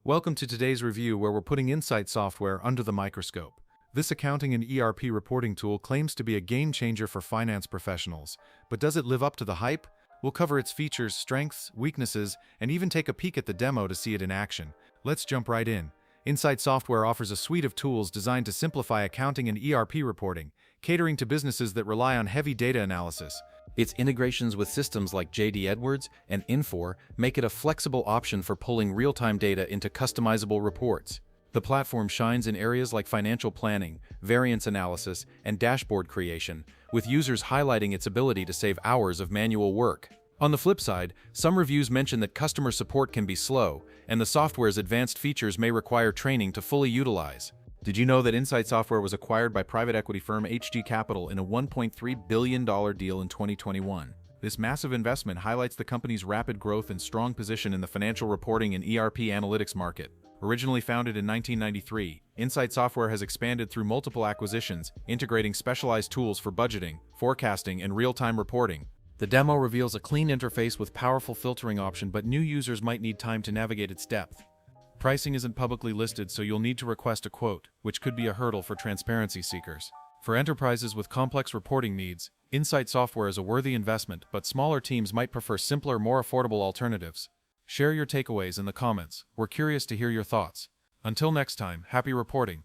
Welcome to today's review where we're putting Insightsoftware under the microscope. This accounting and ERP reporting tool claims to be a game changer for finance professionals, but does it live up to the hype? We'll cover its features, strengths, weaknesses, and even take a peek at the demo to see it in action. Let's jump right in. Insightsoftware offers a suite of tools designed to simplify accounting and ERP reporting, catering to businesses that rely on heavy data analysis. Its integrations with systems like JD Edwards and Infor make it a flexible option for pulling real-time data into customizable reports. The platform shines in areas like financial planning, variance analysis, and dashboard creation, with users highlighting its ability to save hours of manual work. On the flip side, some reviews mention that customer support can be slow, and the software's advanced features may require training to fully utilize. Did you know that Insightsoftware was acquired by private equity firm HG Capital in a $1.3 billion deal in 2021? This massive investment highlights the company's rapid growth and strong position in the financial reporting and ERP analytics market. Originally founded in 1993, Insightsoftware has expanded through multiple acquisitions, integrating specialized tools for budgeting, forecasting, and real-time reporting. The demo reveals a clean interface with powerful filtering option, but new users might need time to navigate its depth. Pricing isn't publicly listed, so you'll need to request a quote, which could be a hurdle for transparency seekers. For enterprises with complex reporting needs, Insightsoftware is a worthy investment, but smaller teams might prefer simpler, more affordable alternatives. Share your takeaways in the comments. We're curious to hear your thoughts. Until next time, happy reporting.